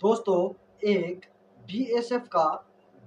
दोस्तों, एक बीएसएफ का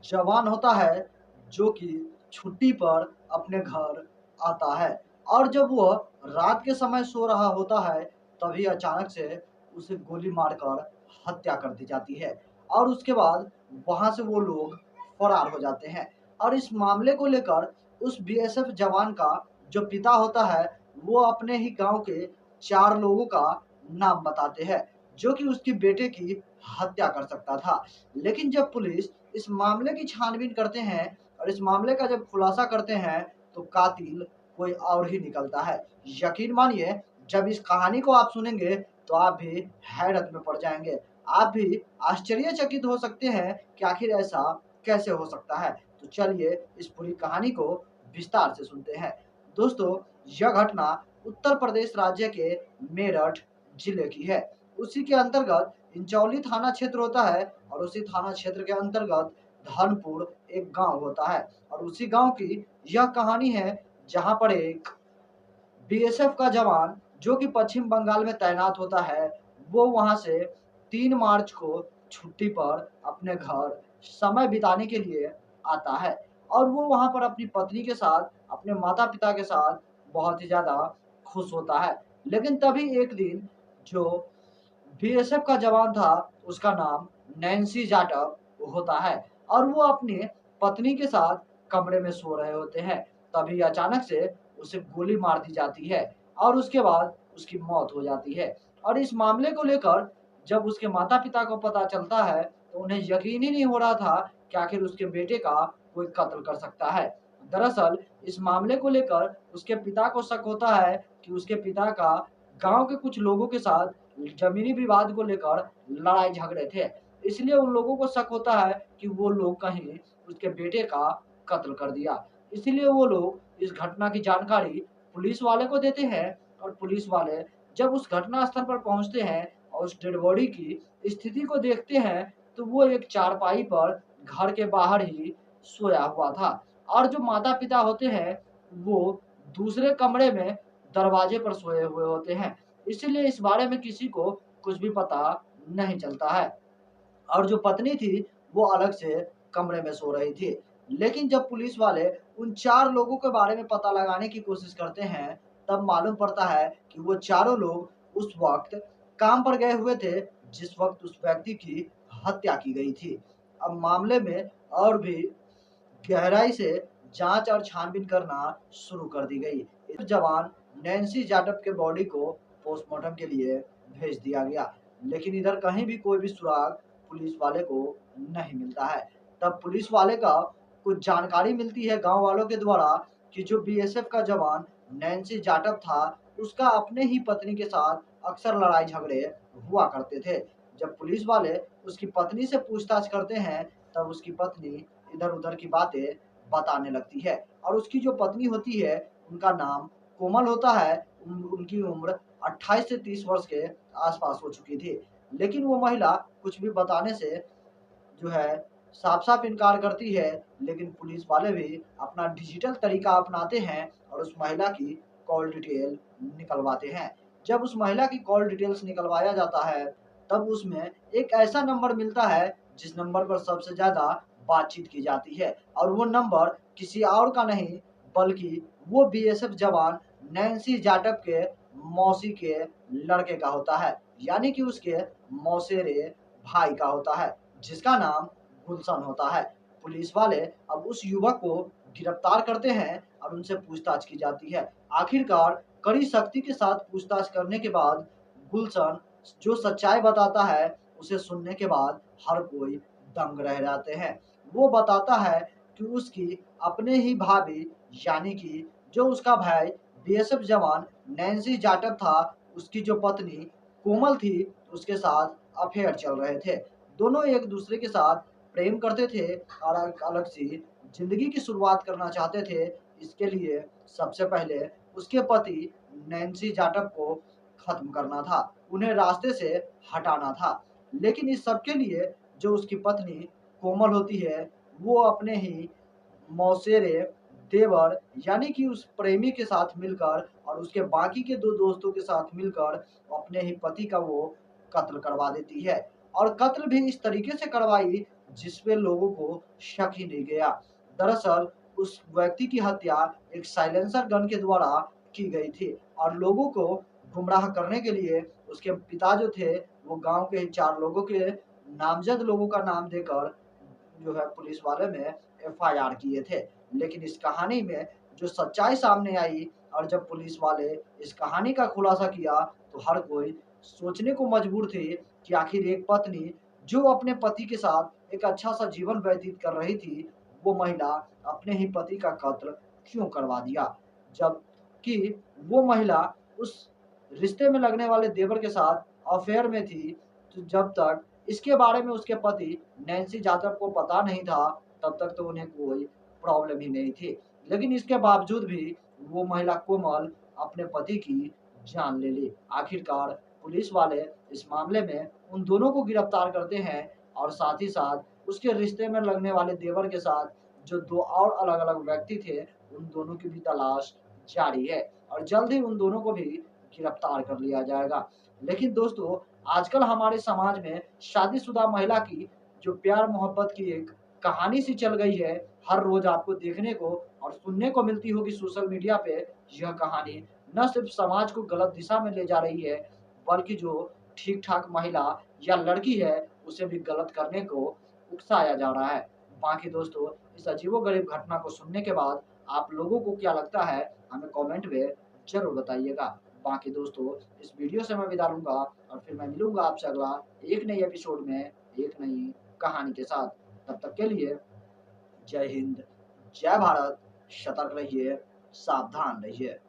जवान होता है जो कि छुट्टी पर अपने घर आता है और जब वह रात के समय सो रहा होता है तभी अचानक से उसे गोली मारकर हत्या कर दी जाती है और उसके बाद वहां से वो लोग फरार हो जाते हैं। और इस मामले को लेकर उस बीएसएफ जवान का जो पिता होता है वो अपने ही गांव के 4 लोगों का नाम बताते हैं जो कि उसके बेटे की हत्या कर सकता था। लेकिन जब पुलिस इस मामले की छानबीन करते हैं और इस मामले का जब खुलासा करते हैं तो कातिल कोई और ही निकलता है। यकीन मानिए, जब इस कहानी को आप सुनेंगे तो आप भी हैरत में पड़ जाएंगे। आप भी आश्चर्यचकित हो सकते हैं कि आखिर ऐसा कैसे हो सकता है। तो चलिए इस पूरी कहानी को विस्तार से सुनते हैं। दोस्तों, यह घटना उत्तर प्रदेश राज्य के मेरठ जिले की है। उसी के अंतर्गत इंचौली थाना क्षेत्र होता है और उसी थाना क्षेत्र के अंतर्गत धनपुर एक गांव होता है। और उसी गांव की यह कहानी है जहां पर एक बीएसएफ का जवान जो कि पश्चिम बंगाल में तैनात होता है, वो वहां से 3 मार्च को छुट्टी पर अपने घर समय बिताने के लिए आता है और वो वहां पर अपनी पत्नी के साथ, अपने माता-पिता के साथ बहुत ही ज़्यादा खुश होता है। लेकिन तभी एक दिन जो बीएसएफ का जवान था, उसका नाम नैन्सी जाटव होता है और वो अपनी पत्नी के साथ कमरे में सो रहे होते हैं। तभी अचानक से उसे गोली मार दी जाती है और उसके बाद उसकी मौत हो जाती है। और इस मामले को लेकर जब उसके माता-पिता को पता चलता है, तो उन्हें यकीन ही नहीं हो रहा था कि आखिर उसके बेटे का कोई कत्ल कर सकता है। दरअसल इस मामले को लेकर उसके पिता को शक होता है कि उसके पिता का गाँव के कुछ लोगों के साथ ज़मीनी विवाद को लेकर लड़ाई झगड़े थे। इसलिए उन लोगों को शक होता है कि वो लोग कहीं उसके बेटे का कत्ल कर दिया। इसीलिए वो लोग इस घटना की जानकारी पुलिस वाले को देते हैं और पुलिस वाले जब उस घटना स्थल पर पहुँचते हैं और उस डेड बॉडी की स्थिति को देखते हैं, तो वो एक चारपाई पर घर के बाहर ही सोया हुआ था और जो माता-पिता होते हैं, वो दूसरे कमरे में दरवाजे पर सोए हुए होते हैं। इसीलिए इस बारे में किसी को कुछ भी पता नहीं चलता है। और जो पत्नी थी, वो अलग से कमरे में सो रही थी। लेकिन जब पुलिस वाले उन 4 लोगों के बारे में पता लगाने की कोशिश करते हैं, तब मालूम पड़ता है कि वो चारों लोग उस वक़्त काम पर गए हुए थे, जिस वक़्त उस व्यक्ति की हत्या की गई थी। अब मामले में और भी गहराई से जांच और छानबीन करना शुरू कर दी गई। इस जवान नैन्सी जाटव के बॉडी को पोस्टमार्टम के लिए भेज दिया गया, लेकिन इधर कहीं भी कोई भी सुराग पुलिस वाले को नहीं मिलता है। तब पुलिस वाले का कुछ जानकारी मिलती है गांव वालों के द्वारा कि जो बीएसएफ का जवान नैन्सी जाटव था, उसका अपने ही पत्नी के साथ अक्सर लड़ाई झगड़े हुआ करते थे। जब पुलिस वाले उसकी पत्नी से पूछताछ करते हैं, तब उसकी पत्नी इधर-उधर की बातें बताने लगती है और उसकी जो पत्नी होती है, उनका नाम कोमल होता है। उनकी उम्र 28 से 30 वर्ष के आस-पास हो चुकी थी। लेकिन वो महिला कुछ भी बताने से जो है साफ-साफ इनकार करती है, लेकिन पुलिस वाले भी अपना डिजिटल तरीका अपनाते हैं और उस महिला की कॉल डिटेल निकलवाते हैं। जब उस महिला की कॉल डिटेल्स निकलवाया जाता है, तब उसमें एक ऐसा नंबर मिलता है, जिस नंबर पर सबसे ज़्यादा बातचीत की जाती है और वो नंबर किसी और का नहीं, बल्कि वो बीएसएफ जवान नैन्सी जाटव के मौसी के लड़के का होता है, यानी कि उसके मौसेरे भाई का होता है, जिसका नाम गुलशन होता है। पुलिस वाले अब उस युवक को गिरफ्तार करते हैं और उनसे पूछताछ की जाती है। आखिरकार कड़ी सख्ती के साथ पूछताछ करने के बाद गुलशन जो सच्चाई बताता है, उसे सुनने के बाद हर कोई दंग रह जाते हैं। वो बताता है कि उसकी अपने ही भाभी, यानी कि जो उसका भाई बीएसएफ जवान नैन्सी जाटव था, उसकी जो पत्नी कोमल थी, उसके साथ अफेयर चल रहे थे। दोनों एक दूसरे के साथ प्रेम करते थे और एक अलग सी ज़िंदगी की शुरुआत करना चाहते थे। इसके लिए सबसे पहले उसके पति नैन्सी जाटव को खत्म करना था, उन्हें रास्ते से हटाना था। लेकिन इस सब के लिए जो उसकी पत्नी कोमल होती है, वो अपने ही मौसेरे देवर यानी कि उस प्रेमी के साथ मिलकर और उसके बाकी के 2 दोस्तों के साथ मिलकर अपने ही पति का वो कत्ल करवा देती है। और कत्ल भी इस तरीके से करवाई जिसपे लोगों को शक ही नहीं गया। दरअसल उस व्यक्ति की हत्या एक साइलेंसर गन के द्वारा की गई थी और लोगों को गुमराह करने के लिए उसके पिता जो थे वो गांव के ही 4 लोगों के नामजद लोगों का नाम देकर जो है पुलिस वाले में एफआईआर किए थे। लेकिन इस कहानी में जो सच्चाई सामने आई और जब पुलिस वाले इस कहानी का खुलासा किया तो हर कोई सोचने को मजबूर थे कि आखिर एक पत्नी जो अपने पति के साथ एक अच्छा सा जीवन व्यतीत कर रही थी, वो महिला अपने ही पति का कत्ल क्यों करवा दिया? जबकि वो महिला उस रिश्ते में लगने वाले देवर के साथ अफेयर में थी, तो जब तक इसके बारे में उसके पति नैन्सी जाधव को पता नहीं था, तब तक तो उन्हें कोई प्रॉब्लम ही नहीं थी। लेकिन इसके बावजूद भी वो महिला कोमल अपने पति की जान ले ली। आखिरकार पुलिस वाले इस मामले में उन दोनों को गिरफ्तार करते हैं और साथ ही साथ उसके रिश्ते में लगने वाले देवर के साथ जो 2 और अलग-अलग व्यक्ति थे, उन दोनों की भी तलाश जारी है और जल्द ही उन दोनों को भी गिरफ्तार कर लिया जाएगा। लेकिन दोस्तों, आजकल हमारे समाज में शादीशुदा महिला की जो प्यार मोहब्बत की एक कहानी सी चल गई है, हर रोज़ आपको देखने को और सुनने को मिलती होगी सोशल मीडिया पे। यह कहानी न सिर्फ समाज को गलत दिशा में ले जा रही है, बल्कि जो ठीक-ठाक महिला या लड़की है, उसे भी गलत करने को उकसाया जा रहा है। बाकी दोस्तों, इस अजीबो-गरीब घटना को सुनने के बाद आप लोगों को क्या लगता है, हमें कमेंट में ज़रूर बताइएगा। बाकी दोस्तों, इस वीडियो से मैं विदा लूँगा और फिर मैं मिलूँगा आपसे अगला एक नई एपिसोड में, एक नई कहानी के साथ। तब तक के लिए जय हिंद, जय भारत, सतर्क रहिए, सावधान रहिए।